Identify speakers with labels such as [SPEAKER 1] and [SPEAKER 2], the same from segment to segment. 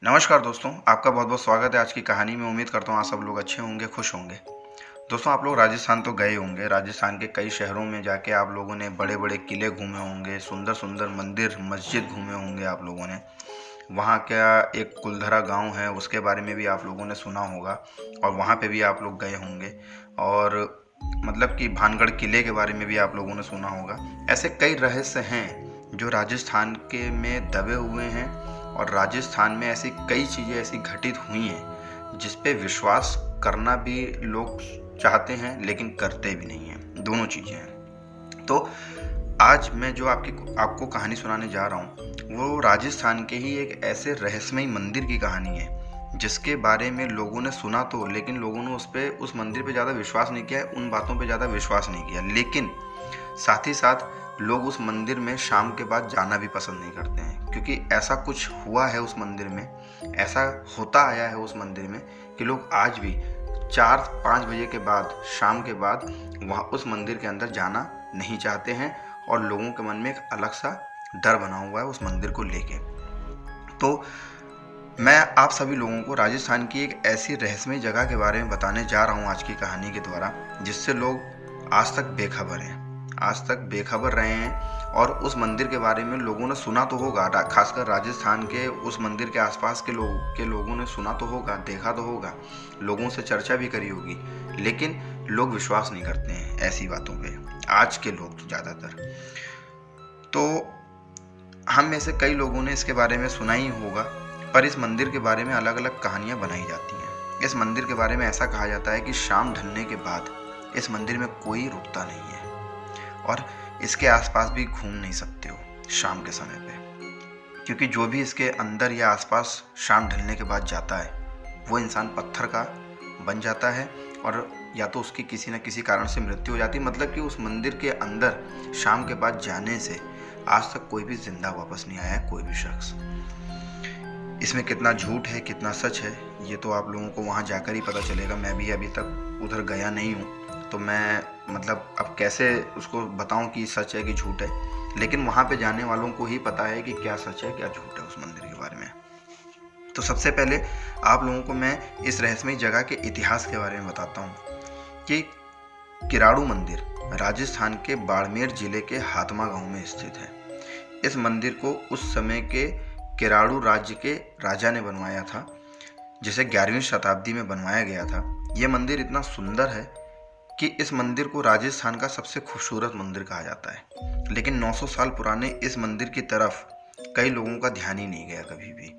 [SPEAKER 1] नमस्कार दोस्तों, आपका बहुत-बहुत स्वागत है आज की कहानी में। उम्मीद करता हूँ आप सब लोग अच्छे होंगे, खुश होंगे। दोस्तों, आप लोग राजस्थान तो गए होंगे। राजस्थान के कई शहरों में जाके आप लोगों ने बड़े-बड़े किले घूमे होंगे, सुंदर-सुंदर मंदिर, मस्जिद घूमे होंगे आप लोगों ने। वहाँ का एक कुलधरा गाँव है, उसके बारे में भी आप लोगों ने सुना होगा और वहाँ पे भी आप लोग गए होंगे। और मतलब कि भानगढ़ किले के बारे में भी आप लोगों ने सुना होगा। ऐसे कई रहस्य हैं जो राजस्थान के में दबे हुए हैं और राजस्थान में ऐसी कई चीज़ें ऐसी घटित हुई हैं जिस पे विश्वास करना भी लोग चाहते हैं लेकिन करते भी नहीं हैं। दोनों चीज़ें हैं। तो आज मैं जो आपको कहानी सुनाने जा रहा हूँ वो राजस्थान के ही एक ऐसे रहस्यमयी मंदिर की कहानी है जिसके बारे में लोगों ने सुना तो, लेकिन लोगों ने उस मंदिर पे ज़्यादा विश्वास नहीं किया, उन बातों पे ज़्यादा विश्वास नहीं किया। लेकिन साथ ही साथ लोग उस मंदिर में शाम के बाद जाना भी पसंद नहीं करते हैं, क्योंकि ऐसा कुछ हुआ है उस मंदिर में, ऐसा होता आया है उस मंदिर में कि लोग आज भी 4-5 बजे के बाद, शाम के बाद वहाँ उस मंदिर के अंदर जाना नहीं चाहते हैं और लोगों के मन में एक अलग सा डर बना हुआ है उस मंदिर को लेके। तो मैं आप सभी लोगों को राजस्थान की एक ऐसी रहस्यमयी जगह के बारे में बताने जा रहा हूँ आज की कहानी के द्वारा, जिससे लोग आज तक बेखबर हैं, आज तक बेखबर रहे हैं। और उस मंदिर के बारे में लोगों ने सुना तो होगा, खासकर राजस्थान के उस मंदिर के आसपास के लोगों ने सुना तो होगा, देखा तो होगा, लोगों से चर्चा भी करी होगी, लेकिन लोग विश्वास नहीं करते हैं ऐसी बातों पे, आज के लोग तो ज़्यादातर। तो हम में से कई लोगों ने इसके बारे में सुना ही होगा, पर इस मंदिर के बारे में अलग अलग कहानियाँ बनाई जाती हैं। इस मंदिर के बारे में ऐसा कहा जाता है कि शाम ढलने के बाद इस मंदिर में कोई रुकता नहीं है और इसके आसपास भी घूम नहीं सकते हो शाम के समय पे, क्योंकि जो भी इसके अंदर या आसपास शाम ढलने के बाद जाता है वो इंसान पत्थर का बन जाता है और या तो उसकी किसी न किसी कारण से मृत्यु हो जाती है। मतलब कि उस मंदिर के अंदर शाम के बाद जाने से आज तक कोई भी जिंदा वापस नहीं आया है, कोई भी शख्स। इसमें कितना झूठ है, कितना सच है, ये तो आप लोगों को वहाँ जाकर ही पता चलेगा। मैं भी अभी तक उधर गया नहीं हूँ, तो मैं मतलब अब कैसे उसको बताऊं कि सच है कि झूठ है, लेकिन वहाँ पे जाने वालों को ही पता है कि क्या सच है क्या झूठ है उस मंदिर के बारे में। तो सबसे पहले आप लोगों को मैं इस रहस्यमयी जगह के इतिहास के बारे में बताता हूँ कि किराड़ू मंदिर राजस्थान के बाड़मेर जिले के हातमा गांव में स्थित है। इस मंदिर को उस समय के किराड़ू राज्य के राजा ने बनवाया था, जिसे 11वीं शताब्दी में बनवाया गया था। यह मंदिर इतना सुंदर है कि इस मंदिर को राजस्थान का सबसे खूबसूरत मंदिर कहा जाता है। लेकिन 900 साल पुराने इस मंदिर की तरफ कई लोगों का ध्यान ही नहीं गया कभी भी,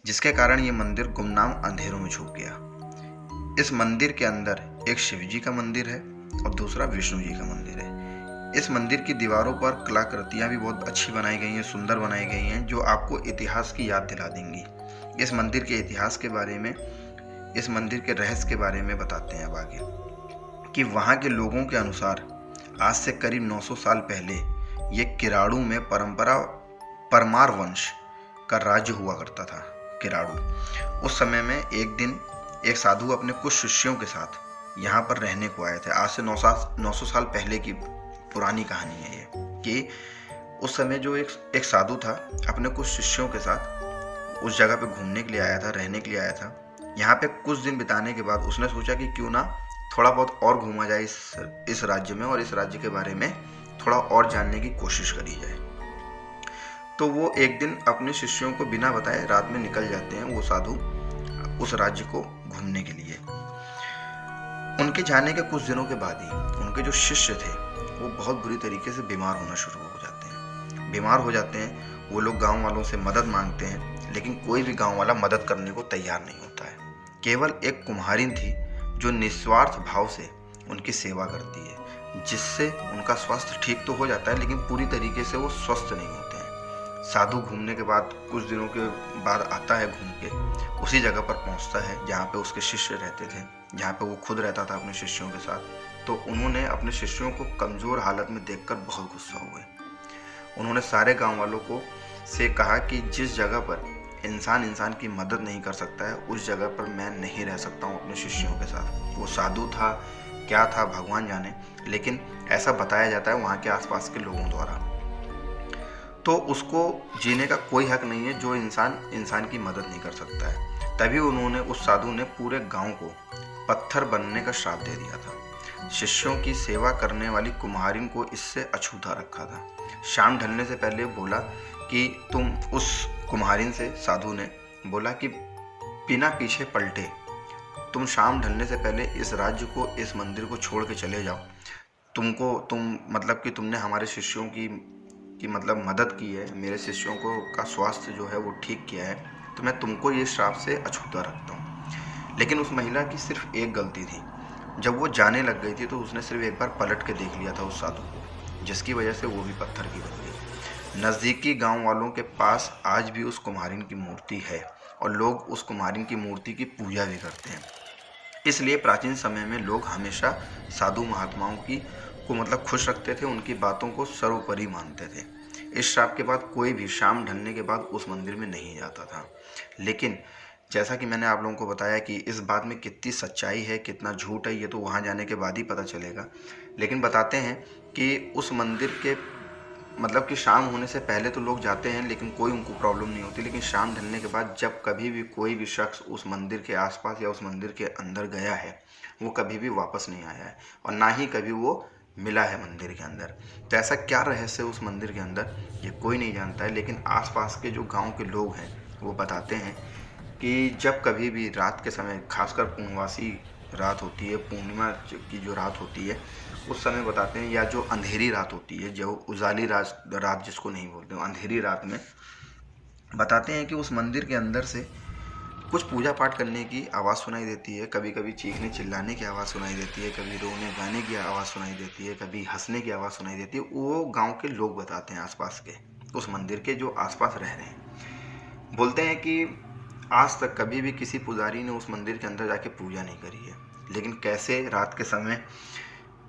[SPEAKER 1] जिसके कारण ये मंदिर गुमनाम अंधेरों में छुप गया। इस मंदिर के अंदर एक शिव जी का मंदिर है और दूसरा विष्णु जी का मंदिर है। इस मंदिर की दीवारों पर कलाकृतियाँ भी बहुत अच्छी बनाई गई हैं, सुंदर बनाई गई हैं, जो आपको इतिहास की याद दिला देंगी। इस मंदिर के इतिहास के बारे में, इस मंदिर के रहस्य के बारे में बताते हैं अब आगे, कि वहाँ के लोगों के अनुसार आज से करीब 900 साल पहले ये किराड़ू में परमार वंश का राज्य हुआ करता था। किराड़ू उस समय में एक दिन एक साधु अपने कुछ शिष्यों के साथ यहाँ पर रहने को आए थे। आज से 900 साल पहले की पुरानी कहानी है ये, कि उस समय जो एक साधु था अपने कुछ शिष्यों के साथ उस जगह पे घूमने के लिए आया था, रहने के लिए आया था। यहाँ पे कुछ दिन बिताने के बाद उसने सोचा कि क्यों ना थोड़ा बहुत और घूमा जाए इस राज्य में और इस राज्य के बारे में थोड़ा और जानने की कोशिश करी जाए। तो वो एक दिन अपने शिष्यों को बिना बताए रात में निकल जाते हैं वो साधु उस राज्य को घूमने के लिए। उनके जाने के कुछ दिनों के बाद ही उनके जो शिष्य थे वो बहुत बुरी तरीके से बीमार होना शुरू हो जाते हैं। बीमार हो जाते हैं, वो लोग गांव वालों से मदद मांगते हैं, लेकिन कोई भी गांव वाला मदद करने को तैयार नहीं होता है। केवल एक कुम्हारिन थी जो निस्वार्थ भाव से उनकी सेवा करती है, जिससे उनका स्वास्थ्य ठीक तो हो जाता है, लेकिन पूरी तरीके से वो स्वस्थ नहीं होते हैं। साधु घूमने के बाद कुछ दिनों के बाद आता है, घूम के उसी जगह पर पहुंचता है जहाँ पे उसके शिष्य रहते थे, जहाँ पे वो खुद रहता था अपने शिष्यों के साथ। तो उन्होंने अपने शिष्यों को कमज़ोर हालत में देखकर बहुत गुस्सा हुए। उन्होंने सारे गाँव वालों को से कहा कि जिस जगह पर इंसान की मदद नहीं कर सकता है उस जगह पर मैं नहीं रह सकता हूँ अपने शिष्यों के साथ। वो साधु था, क्या था भगवान जाने, लेकिन ऐसा बताया जाता है वहाँ के आसपास के लोगों द्वारा। तो उसको जीने का कोई हक नहीं है जो इंसान की मदद नहीं कर सकता है। तभी उन्होंने, उस साधु ने पूरे गांव को पत्थर बनने का श्राप दे दिया था। शिष्यों की सेवा करने वाली कुम्हारिन को इससे अछूता रखा था। शाम ढलने से पहले बोला कि तुम, उस कुम्हारिन से साधु ने बोला कि बिना पीछे पलटे तुम शाम ढलने से पहले इस राज्य को, इस मंदिर को छोड़ के चले जाओ। तुम मतलब कि तुमने हमारे शिष्यों की मतलब मदद की है, मेरे शिष्यों को का स्वास्थ्य जो है वो ठीक किया है, तो मैं तुमको ये श्राप से अछूता रखता हूँ। लेकिन उस महिला की सिर्फ एक गलती थी। जब वो जाने लग गई थी तो उसने सिर्फ एक बार पलट के देख लिया था उस साधु को, जिसकी वजह से वो भी पत्थर की बन गई। नज़दीकी गांव वालों के पास आज भी उस कुम्हारिन की मूर्ति है और लोग उस कुम्हारिन की मूर्ति की पूजा भी करते हैं। इसलिए प्राचीन समय में लोग हमेशा साधु महात्माओं को मतलब खुश रखते थे, उनकी बातों को सर्वोपरि मानते थे। इस श्राप के बाद कोई भी शाम ढलने के बाद उस मंदिर में नहीं जाता था। लेकिन जैसा कि मैंने आप लोगों को बताया कि इस बात में कितनी सच्चाई है, कितना झूठ है, ये तो वहाँ जाने के बाद ही पता चलेगा। लेकिन बताते हैं कि उस मंदिर के मतलब कि शाम होने से पहले तो लोग जाते हैं, लेकिन कोई उनको प्रॉब्लम नहीं होती। लेकिन शाम ढलने के बाद जब कभी भी कोई भी शख्स उस मंदिर के आसपास या उस मंदिर के अंदर गया है, वो कभी भी वापस नहीं आया है और ना ही कभी वो मिला है मंदिर के अंदर। तो ऐसा क्या रहस्य है उस मंदिर के अंदर, ये कोई नहीं जानता है। लेकिन आसपास के जो गांव के लोग हैं वो बताते हैं कि जब कभी भी रात के समय, खासकर पूर्णवासी रात होती है, पूर्णिमा की जो रात होती है, उस समय बताते हैं, या जो अंधेरी रात होती है, जो उजाली रात जिसको नहीं बोलते, अंधेरी रात में बताते हैं कि उस मंदिर के अंदर से कुछ पूजा पाठ करने की आवाज़ सुनाई देती है। कभी कभी चीखने चिल्लाने की आवाज़ सुनाई देती है, कभी रोने गाने की आवाज़ सुनाई देती है, कभी हंसने की आवाज़ सुनाई देती है। वो गांव के लोग बताते हैं, आसपास के, उस मंदिर के जो आसपास रह रहे हैं। बोलते हैं कि आज तक कभी भी किसी पुजारी ने उस मंदिर के अंदर जाके पूजा नहीं करी है, लेकिन कैसे रात के समय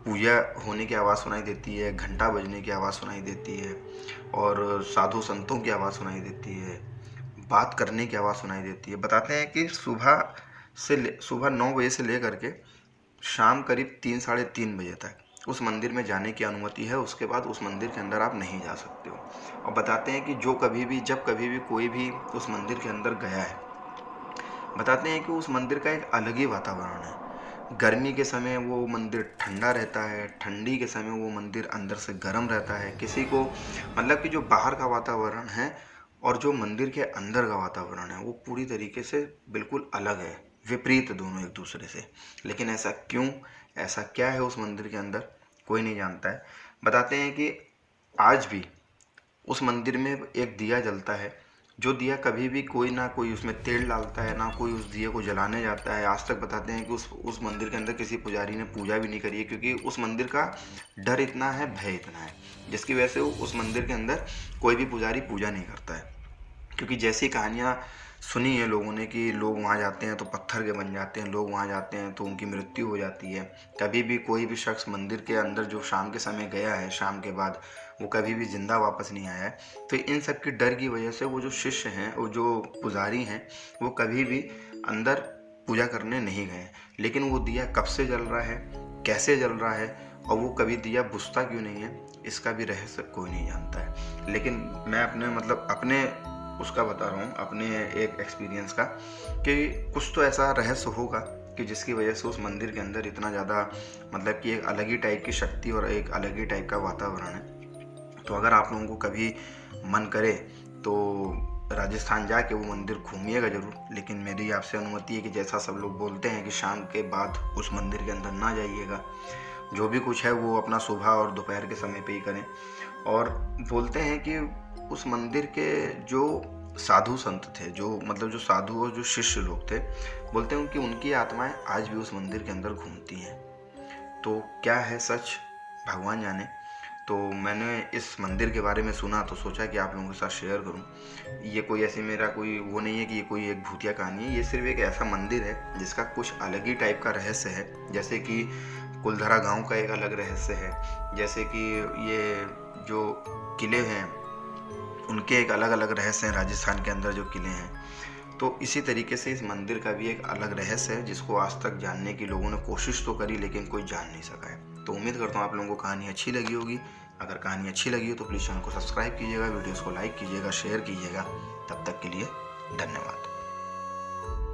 [SPEAKER 1] पूजा होने की आवाज़ सुनाई देती है, घंटा बजने की आवाज़ सुनाई देती है और साधु संतों की आवाज़ सुनाई देती है, बात करने की आवाज़ सुनाई देती है। बताते हैं कि सुबह 9 बजे से लेकर के शाम करीब 3 साढ़े 3 बजे तक उस मंदिर में जाने की अनुमति है। उसके बाद उस मंदिर के अंदर आप नहीं जा सकते हो। और बताते हैं कि जब कभी भी कोई भी उस मंदिर के अंदर गया है, बताते हैं कि उस मंदिर का एक अलग ही वातावरण है। गर्मी के समय वो मंदिर ठंडा रहता है, ठंडी के समय वो मंदिर अंदर से गर्म रहता है। किसी को मतलब कि जो बाहर का वातावरण है और जो मंदिर के अंदर का वातावरण है वो पूरी तरीके से बिल्कुल अलग है, विपरीत दोनों एक दूसरे से। लेकिन ऐसा क्यों, ऐसा क्या है उस मंदिर के अंदर, कोई नहीं जानता है। बताते हैं कि आज भी उस मंदिर में एक दिया जलता है, जो दिया कभी भी कोई ना कोई उसमें तेल डालता है, ना कोई उस दिए को जलाने जाता है। आज तक बताते हैं कि उस मंदिर के अंदर किसी पुजारी ने पूजा भी नहीं करी है, क्योंकि उस मंदिर का डर इतना है, भय इतना है, जिसकी वजह से उस मंदिर के अंदर कोई भी पुजारी पूजा नहीं करता है। क्योंकि जैसी कहानियाँ सुनी है लोगों ने कि लोग वहाँ जाते हैं तो पत्थर के बन जाते हैं, लोग वहाँ जाते हैं तो उनकी मृत्यु हो जाती है। कभी भी कोई भी शख्स मंदिर के अंदर जो शाम के समय गया है, शाम के बाद वो कभी भी जिंदा वापस नहीं आया है। तो इन सब की डर की वजह से वो जो शिष्य हैं, वो जो पुजारी हैं, वो कभी भी अंदर पूजा करने नहीं गए। लेकिन वो दिया कब से जल रहा है, कैसे जल रहा है और वो कभी दिया बुझता क्यों नहीं है, इसका भी रहस्य कोई नहीं जानता है। लेकिन मैं अपने उसका बता रहा हूँ, अपने एक एक्सपीरियंस का, कि कुछ तो ऐसा रहस्य होगा कि जिसकी वजह से उस मंदिर के अंदर इतना ज़्यादा मतलब कि एक अलग ही टाइप की शक्ति और एक अलग ही टाइप का वातावरण है। तो अगर आप लोगों को कभी मन करे तो राजस्थान जाके वो मंदिर घूमिएगा ज़रूर। लेकिन मेरी आपसे अनुमति है कि जैसा सब लोग बोलते हैं कि शाम के बाद उस मंदिर के अंदर ना जाइएगा। जो भी कुछ है वो अपना सुबह और दोपहर के समय पे ही करें। और बोलते हैं कि उस मंदिर के जो साधु संत थे, जो साधु और जो शिष्य लोग थे, बोलते हैं कि उनकी आत्माएं आज भी उस मंदिर के अंदर घूमती हैं। तो क्या है सच, भगवान जाने। तो मैंने इस मंदिर के बारे में सुना तो सोचा कि आप लोगों के साथ शेयर करूं। ये कोई ऐसी मेरा कोई वो नहीं है कि ये कोई एक भूतिया कहानी है, ये सिर्फ एक ऐसा मंदिर है जिसका कुछ अलग ही टाइप का रहस्य है। जैसे कि कुलधरा गांव का एक अलग रहस्य है, जैसे कि ये जो किले हैं उनके एक अलग अलग रहस्य हैं, राजस्थान के अंदर जो किले हैं। तो इसी तरीके से इस मंदिर का भी एक अलग रहस्य है, जिसको आज तक जानने की लोगों ने कोशिश तो करी लेकिन कोई जान नहीं सका है। तो उम्मीद करता हूँ आप लोगों को कहानी अच्छी लगी होगी। अगर कहानी अच्छी लगी हो तो प्लीज़ चैनल को सब्सक्राइब कीजिएगा, वीडियोस को लाइक कीजिएगा, शेयर कीजिएगा। तब तक के लिए धन्यवाद।